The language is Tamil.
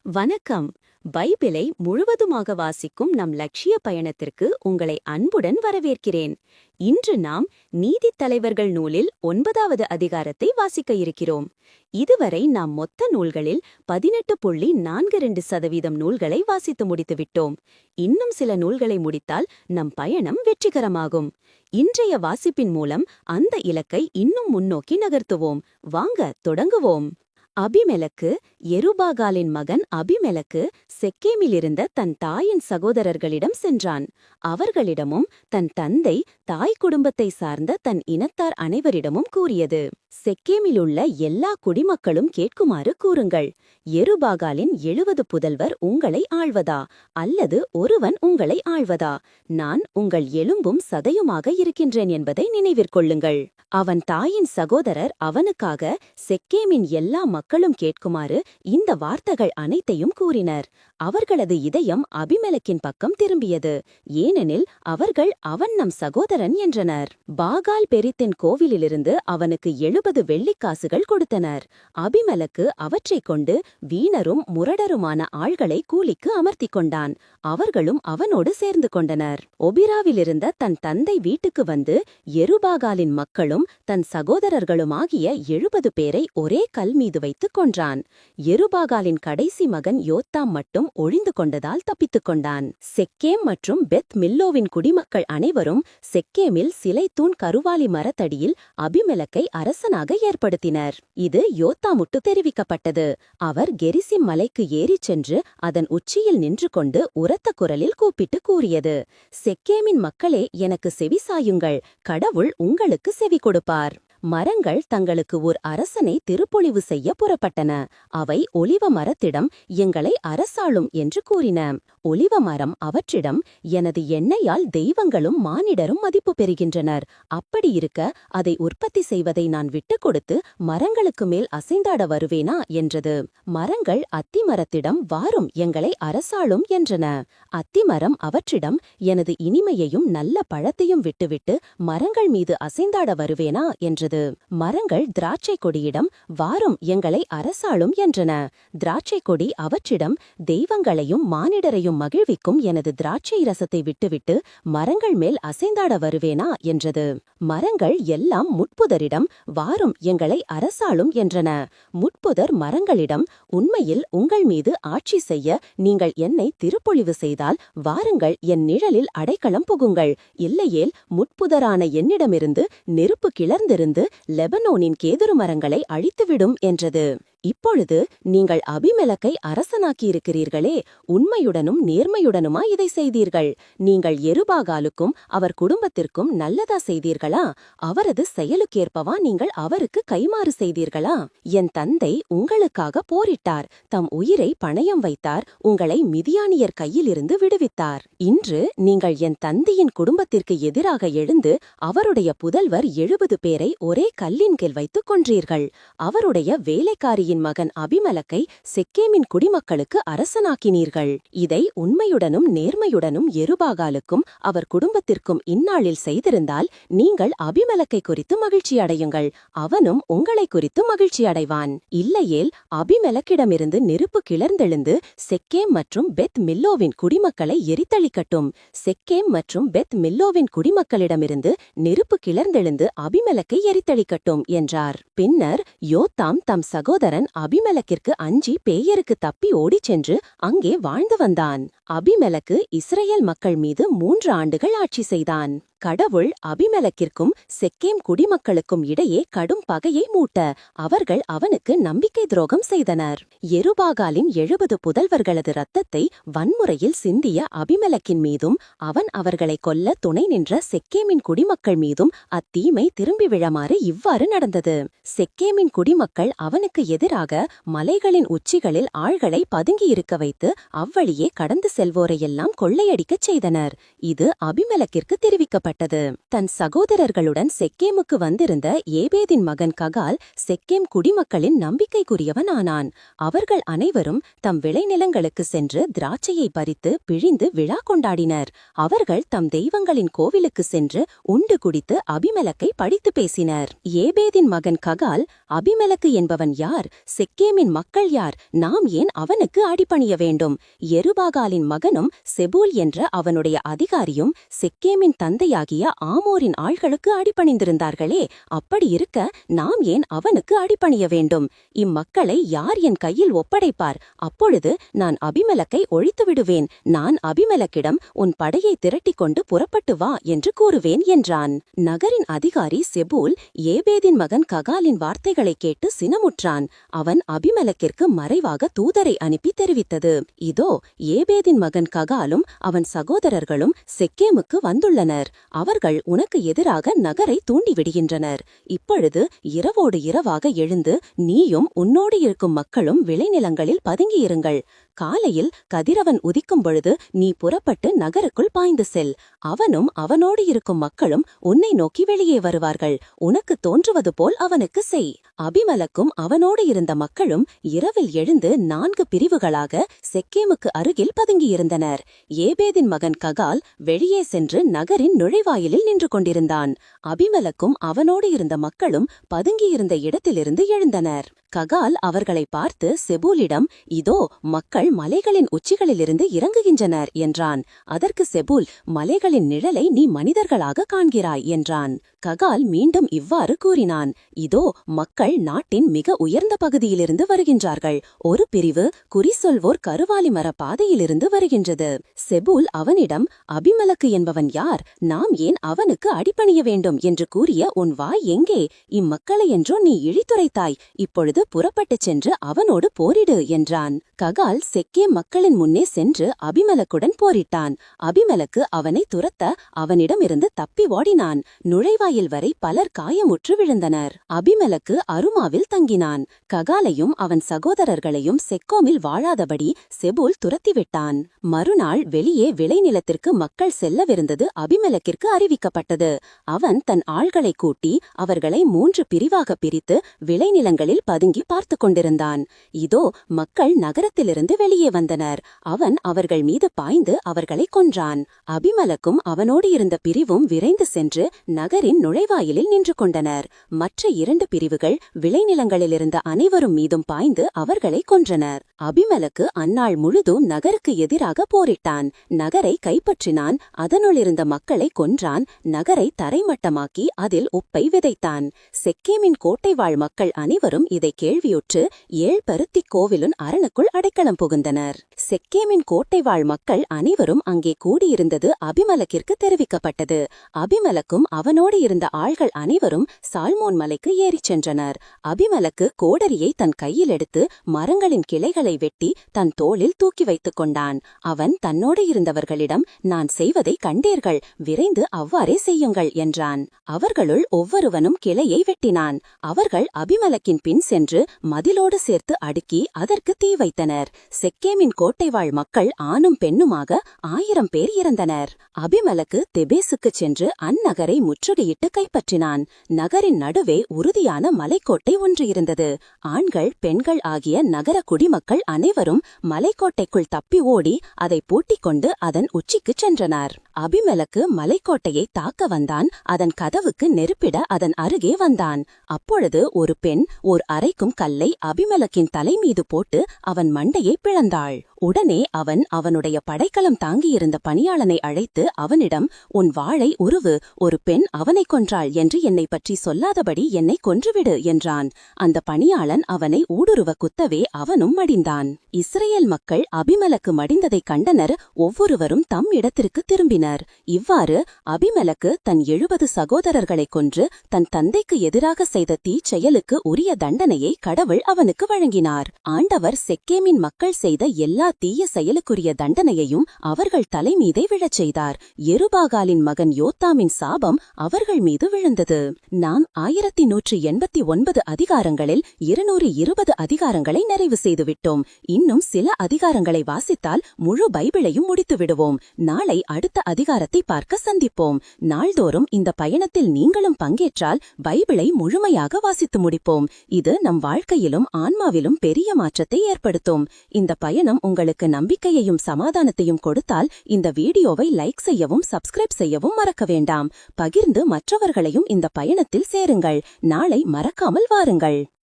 வணக்கம். பைபிளை முழுவதுமாக வாசிக்கும் நம் லட்சிய பயணத்திற்கு உங்களை அன்புடன் வரவேற்கிறேன். இன்று நாம் நீதித்தலைவர்கள் நூலில் 9வது அதிகாரத்தை வாசிக்க இருக்கிறோம். இதுவரை நாம் மொத்த நூல்களில் 18.42% நூல்களை வாசித்து முடித்துவிட்டோம். இன்னும் சில நூல்களை முடித்தால் நம் பயணம் வெற்றிகரமாகும். இன்றைய வாசிப்பின் மூலம் அந்த இலக்கை இன்னும் முன்னோக்கி நகர்த்துவோம். வாங்க தொடங்குவோம். அபிமெலக்கு, யெருபாகாலின் மகன் அபிமெலக்கு செக்கேமிலிருந்த தன் தாயின் சகோதரர்களிடம் சென்றான். அவர்களிடமும் தன் தந்தை, தாய் குடும்பத்தை சார்ந்த தன் இனத்தார் அனைவரிடமும் கூறியது: செக்கேமிலுள்ள எல்லா குடிமக்களும் கேட்குமாறு கூறுங்கள். யெருபாகாலின் 70 புதல்வர் உங்களை ஆள்வதா, அல்லது ஒருவன் உங்களை ஆள்வதா? நான் உங்கள் எலும்பும் சதையுமாக இருக்கின்றேன் என்பதை நினைவிற்கொள்ளுங்கள். அவன் தாயின் சகோதரர் அவனுக்காக செக்கேமின் எல்லா மக்களும் கேட்குமாறு இந்த வார்த்தைகள் அனைத்தையும் கூறினர். அவர்களது இதயம் அபிமெலக்கின் பக்கம் திரும்பியது. ஏனெனில் அவர்கள் அவன் நம் சகோதரன் என்றனர். பாகால் பெரித்தின் கோவிலிலிருந்து அவனுக்கு 70 வெள்ளிக்காசுகள் கொடுத்தனர். அபிமெலக்கு அவற்றைக் கொண்டு வீணரும் முரடருமான ஆள்களை கூலிக்கு அமர்த்திக் கொண்டான். அவர்களும் அவனோடு சேர்ந்து கொண்டனர். ஒபிராவிலிருந்த தன் தந்தை வீட்டுக்கு வந்து யெருபாகாலின் மக்களும் தன் சகோதரர்களுமாகிய 70 பேரை ஒரே கல் மீது வைத்துக் கொன்றான். யெருபாகாலின் கடைசி மகன் யோத்தாம் மட்டும் ஒழிந்து கொண்டதால் தப்பித்துக் கொண்டான். செக்கேம் மற்றும் பெத் மில்லோவின் குடிமக்கள் அனைவரும் செக்கேமில் சிலை தூண் கருவாலி மரத்தடியில் அபிமெலக்கை அரசனாக ஏற்படுத்தினர். இது யோத்தாமுட்டு தெரிவிக்கப்பட்டது. அவர் கெரிசிம் மலைக்கு ஏறிச் சென்று அதன் உச்சியில் நின்று கொண்டு உரத்த குரலில் கூப்பிட்டு கூறியது: செக்கேமின் மக்களே, எனக்கு செவிசாயுங்கள். கடவுள் உங்களுக்கு செவி கொடுப்பார். மரங்கள் தங்களுக்கு ஓர் அரசனை திருப்பொழிவு செய்ய புறப்பட்டன. அவை ஒலிவ மரத்திடம், எங்களை அரசாளும் என்று கூறின. ஒலிவ மரம் அவற்றிடம், எனது எண்ணெயால் தெய்வங்களும் மானிடரும் மதிப்பு பெறுகின்றனர். அப்படியிருக்க அதை உற்பத்தி செய்வதை நான் விட்டுக் கொடுத்து மரங்களுக்கு மேல் அசைந்தாட வருவேனா என்றது. மரங்கள் அத்திமரத்திடம், வாரும், எங்களை அரசாளும் என்றன. அத்திமரம் அவற்றிடம், எனது இனிமையையும் நல்ல பழத்தையும் விட்டுவிட்டு மரங்கள் மீது அசைந்தாட வருவேனா என்றது. மரங்கள் திராட்சை கொடியிடம், வாரும், எங்களை அரசாளும் என்றன. திராட்சை கொடி அவற்றிடம், தெய்வங்களையும் மானிடரையும் மகிழ்விக்கும் எனது திராட்சை ரசத்தை விட்டுவிட்டு மரங்கள் மேல் அசைந்தாட வருவேனா என்றது. மரங்கள் எல்லாம் முட்புதரிடம், வாரும், எங்களை அரசாளும் என்றன. முட்புதர் மரங்களிடம், உண்மையில் உங்கள் மீது ஆட்சி செய்ய நீங்கள் என்னை திருப்பொழிவு செய்தால் வாருங்கள், என் நிழலில் அடைக்கலம் புகுங்கள். இல்லையேல் முட்புதரான என்னிடமிருந்து நெருப்பு கிளர்ந்திருந்து லெபனோனின் கேதுரு மரங்களை அழித்துவிடும் என்றது. இப்பொழுது நீங்கள் அபிமெலக்கை அரசனாக்கியிருக்கிறீர்களே, உண்மையுடனும் நேர்மையுடனுமா இதை செய்தீர்கள்? நீங்கள் யெருபாகாலுக்கும் அவர் குடும்பத்திற்கும் நல்லதா செய்தீர்களா? அவரது செயலுக்கேற்பவா நீங்கள் அவருக்கு கைமாறு செய்தீர்களா? என் தந்தை உங்களுக்காக போரிட்டார், தம் உயிரை பணயம் வைத்தார், உங்களை மிதியானியர் கையிலிருந்து விடுவித்தார். இன்று நீங்கள் என் தந்தையின் குடும்பத்திற்கு எதிராக எழுந்து அவருடைய புதல்வர் 70 பேரை ஒரே கல்லின் கீழ் வைத்துக் கொன்றீர்கள். அவருடைய வேலைக்காரியின் மகன் அபிமெலக்கை செக்கேமின் குடிமக்களுக்கு அரசனாக்கினீர்கள். இதை உண்மையுடனும் நேர்மையுடனும் யெருபாகாலுக்கும் அவர் குடும்பத்திற்கும் இந்நாளில் செய்திருந்தால் நீங்கள் அபிமெலக்கை குறித்து மகிழ்ச்சி அடையுங்கள், அவனும் உங்களை குறித்து மகிழ்ச்சி அடைவான். இல்லையேல் அபிமெலக்கிடமிருந்து நெருப்பு கிளர்ந்தெழுந்து செக்கேம் மற்றும் பெத் மில்லோவின் குடிமக்களை எரித்தளிக்கட்டும். செக்கேம் மற்றும் பெத் மில்லோவின் குடிமக்களிடமிருந்து நெருப்பு கிளர்ந்தெழுந்து அபிமெலக்கை எரித்தளிக்கட்டும் என்றார். பின்னர் யோத்தாம் தம் சகோதரன் அபிமெலக்கிற்கு அஞ்சி பேயருக்கு தப்பி ஓடிச் சென்று அங்கே வாழ்ந்து வந்தான். அபிமெலக்கு இஸ்ரேல் மக்கள் மீது 3 ஆண்டுகள் ஆட்சி செய்தான். கடவுள் அபிமெலக்கிற்கும் செக்கேம் குடிமக்களுக்கும் இடையே கடும் பகையை மூட்ட அவர்கள் அவனுக்கு நம்பிக்கை துரோகம் செய்தனர். யெருபாகாலின் 70 புதல்வர்களது இரத்தத்தை வன்முறையில் சிந்திய அபிமெலக்கின் மீதும் அவன் அவர்களை கொல்ல துணை நின்ற செக்கேமின் குடிமக்கள் மீதும் அத்தீமை திரும்பி விழமாறு இவ்வாறு நடந்தது. செக்கேமின் குடிமக்கள் அவனுக்கு எதிராக மலைகளின் உச்சிகளில் ஆள்களை பதுங்கியிருக்க வைத்து அவ்வழியே கடந்து செல்வோரையெல்லாம் கொள்ளையடிக்கச் செய்தனர். இது அபிமெலக்கிற்கு தெரிவிக்கப்பட்டது. தன் சகோதரர்களுடன் செக்கேமுக்கு வந்திருந்த ஏபேதின் மகன் ககால் செக்கேம் குடிமக்களின் நம்பிக்கைக்குரியவன் ஆனான். அவர்கள் அனைவரும் தம் விளைநிலங்களுக்கு சென்று திராட்சையை பறித்து பிழிந்து விழா கொண்டாடினர். அவர்கள் தம் தெய்வங்களின் கோவிலுக்கு சென்று உண்டு குடித்து அபிமெலக்கை பழித்து பேசினர். ஏபேதின் மகன் ககால், அபிமெலக்கு என்பவன் யார்? செக்கேமின் மக்கள் யார்? நாம் ஏன் அவனுக்கு அடிபணிய வேண்டும்? எருபாகாலின் மகனும் செபூல் என்ற அவனுடைய அதிகாரியும் செக்கேமின் தந்தையாகிய ஆமோரின் ஆள்களுக்கு அடிபணிந்திருந்தார்களே. அப்படி இருக்க நாம் ஏன் அவனுக்கு அடிபணிய வேண்டும்? இம்மக்களை யார் என் கையில் ஒப்படைப்பார்? அப்பொழுது நான் அபிமெலக்கை ஒழித்து விடுவேன். நான் அபிமெலக்கிடம் உன் படையை திரட்டிக் கொண்டு புறப்பட்டு வா என்று கூறுவேன் என்றான். நகரின் அதிகாரி செபூல் ஏபேதின் மகன் ககாலின் வார்த்தைகளை கேட்டு சினமுற்றான். அவன் அபிமெலக்கிற்கு மறைவாக தூதரை அனுப்பி தெரிவித்தது, இதோ ஏபேதின் மகன் ககாலும் அவன் சகோதரர்களும் செக்கேமுக்கு வந்துள்ளனர். அவர்கள் உனக்கு எதிராக நகரை தூண்டிவிடுகின்றனர். இப்பொழுது இரவோடு இரவாக எழுந்து நீயும் உன்னோடு இருக்கும் மக்களும் விளைநிலங்களில் பதுங்கியிருங்கள். காலையில் கதிரவன் உதிக்கும் பொழுது நீ புறப்பட்டு நகருக்குள் பாய்ந்து செல். அவனும் அவனோடு இருக்கும் மக்களும் உன்னை நோக்கி வெளியே வருவார்கள். உனக்கு தோன்றுவது போல் அவனுக்கு செய். அபிமெலக்கும் அவனோடு இருந்த மக்களும் இரவில் எழுந்து 4 பிரிவுகளாக செக்கேமுக்கு அருகில் பதுங்கியிருந்தனர். ஏபேதின் மகன் ககால் வெளியே சென்று நகரின் நுழைவாயிலில் நின்று கொண்டிருந்தான். அபிமெலக்கும் அவனோடு இருந்த மக்களும் பதுங்கியிருந்த இடத்திலிருந்து எழுந்தனர். ககால் அவர்களை பார்த்து செபூலிடம், இதோ மக்கள் மலைகளின் உச்சிகளிலிருந்து இறங்குகின்றனர் என்றான். அதற்கு செபூல், மலைகளின் நிழலை நீ மனிதர்களாக காண்கிறாய் என்றான். ககால் மீண்டும் இவ்வாறு கூறினான், இதோ மக்கள் நாட்டின் மிக உயர்ந்த பகுதியிலிருந்து வருகின்றார்கள். ஒரு பிரிவு குறிசொல்வோர் கருவாலி மர பாதையிலிருந்து வருகின்றது. செபூல் அவனிடம், அபிமெலக்கு என்பவன் யார்? நாம் ஏன் அவனுக்கு அடிபணிய வேண்டும் என்று கூறிய உன் வாய் எங்கே? இம்மக்களை என்றோ நீ இழித்துரைத்தாய். இப்பொழுது புறப்பட்டுச் சென்று அவனோடு போரிடு என்றான். ககால் செக்கே மக்களின் முன்னே சென்று அபிமெலக்குடன் போரிட்டான். அபிமெலக்கு அவனை துரத்த அவனிடமிருந்து தப்பி ஓடினான். நுழைவாயில் வரை பலர் காயமுற்று விழுந்தனர். அபிமெலக்கு அருமாவில் தங்கினான். ககாலையும் அவன் சகோதரர்களையும் செக்கோமில் வாழாதபடி செபூல் துரத்திவிட்டான். மறுநாள் வெளியே விளைநிலத்திற்கு மக்கள் செல்லவிருந்தது அபிமெலக்கிற்கு அறிவிக்கப்பட்டது. அவன் தன் ஆள்களை கூட்டி அவர்களை 3 பிரிவாக பிரித்து விளைநிலங்களில் பதுங்கி பார்த்து கொண்டிருந்தான். இதோ மக்கள் நகரத்திலிருந்து வெளியே வந்தனர். அவன் அவர்கள் மீது பாய்ந்து அவர்களை கொன்றான். அபிமெலக்கும் அவனோடு இருந்த பிரிவும் விரைந்து சென்று நகரின் நுழைவாயிலில் நின்று கொண்டனர். மற்ற 2 பிரிவுகள் விளைநிலங்களிலிருந்த அனைவரும் மீதும் பாய்ந்து அவர்களை கொன்றனர். அபிமெலக்கு அந்நாள் முழுதும் நகருக்கு எதிராக போரிட்டான். நகரை கைப்பற்றினான். அதனுள்ளிருந்த மக்களை கொன்றான். நகரை தரைமட்டமாக்கி அதில் உப்பை விதைத்தான். செக்கேமின் கோட்டை வாழ் மக்கள் அனைவரும் இதை கேள்வியுற்று ஏழ்பருத்திக் கோவிலுன் அரணுக்குள் அடைக்கலம் புகுந்தனர். செக்கேமின் கோட்டை வாழ் மக்கள் அனைவரும் அங்கே கூடியிருந்தது அபிமெலக்கிற்கு தெரிவிக்கப்பட்டது. அபிமெலக்கும் அவனோடு இருந்த ஆள்கள் அனைவரும் சால்மோன் மலைக்கு ஏறிச் சென்றனர். அபிமெலக்கு கோடரியை தன் கையில் எடுத்து மரங்களின் கிளைகளை வெட்டி தன் தோளில் தூக்கி வைத்துக் கொண்டான். அவன் தன்னோடு இருந்தவர்களிடம், நான் செய்வதை கண்டீர்கள், விரைந்து அவ்வாறே செய்யுங்கள் என்றான். அவர்களுள் ஒவ்வொருவனும் கிளையை வெட்டினான். அவர்கள் அபிமெலக்கின் பின் சென்று மதிலோடு சேர்த்து அடுக்கி அதற்கு தீ வைத்தனர். செக்கேமின் கோட்டை வாழ் மக்கள் ஆணும் பெண்ணுமாக 1000 பேர் இறந்தனர். அபிமெலக்கு தெபேசுக்குச் சென்று அந்நகரை முற்றுகையிட்டு கைப்பற்றினான். நகரின் நடுவே உறுதியான மலைக்கோட்டை ஒன்று இருந்தது. ஆண்கள் பெண்கள் ஆகிய நகர குடிமக்கள் அனைவரும் மலைக்கோட்டைக்குள் தப்பி ஓடி அதை பூட்டிக் கொண்டு அதன் உச்சிக்குச் சென்றனர். அபிமெலக்கு மலைக்கோட்டையை தாக்க வந்தான். அதன் கதவுக்கு நெருப்பிட அதன் அருகே வந்தான். அப்பொழுது ஒரு பெண் ஓர் அரைக்கும் கல்லை அபிமெலக்கின் தலை மீது போட்டு அவன் மண்டையை பிளந்தாள். உடனே அவன் அவனுடைய படைக்கலம் தாங்கியிருந்த பணியாளனை அழைத்து அவனிடம், உன் வாளை உருவு, ஒரு பெண் அவனை கொன்றாள் என்று என்னை பற்றி சொல்லாதபடி என்னை கொன்றுவிடு என்றான். அந்த பணியாளன் அவனை ஊடுருவ குத்தவே அவனும் மடிந்தான். இஸ்ரேல் மக்கள் அபிமெலக்கு மடிந்ததைக் கண்டனர். ஒவ்வொருவரும் தம் இடத்திற்கு திரும்பினர். இவ்வாறு அபிமெலக்கு தன் 70 சகோதரர்களைக் கொன்று தன் தந்தைக்கு எதிராக செய்த தீச்செயலுக்கு உரிய தண்டனையை கடவுள் அவனுக்கு வழங்கினார். ஆண்டவர் செக்கேமின் மக்கள் செய்த எல்லா தீய செயலுக்குரிய தண்டனையையும் அவர்கள் தலைமீதே விழச் செய்தார். யெருபாகாலின் மகன் யோத்தாமின் சாபம் அவர்கள் மீது விழுந்தது. நாம் 1189 அதிகாரங்களில் 220 அதிகாரங்களை நிறைவு செய்துவிட்டோம். இன்னும் சில அதிகாரங்களை வாசித்தால் முழு பைபிளையும் முடித்து விடுவோம். நாளை அடுத்த அதிகாரத்தை பார்க்க சந்திப்போம். நாள்தோறும் இந்த பயணத்தில் நீங்களும் பங்கேற்றால் பைபிளை முழுமையாக வாசித்து முடிப்போம். இது நம் வாழ்க்கையிலும் ஆன்மாவிலும் பெரிய மாற்றத்தை ஏற்படுத்தும். இந்த பயணம் உங்களுக்கு நம்பிக்கையையும் சமாதானத்தையும் கொடுத்தால் இந்த வீடியோவை லைக் செய்யவும் சப்ஸ்கிரைப் செய்யவும் மறக்க வேண்டாம். பகிர்ந்து மற்றவர்களையும் இந்த பயணத்தில் சேருங்கள். நாளை மறக்காமல் வாருங்கள்.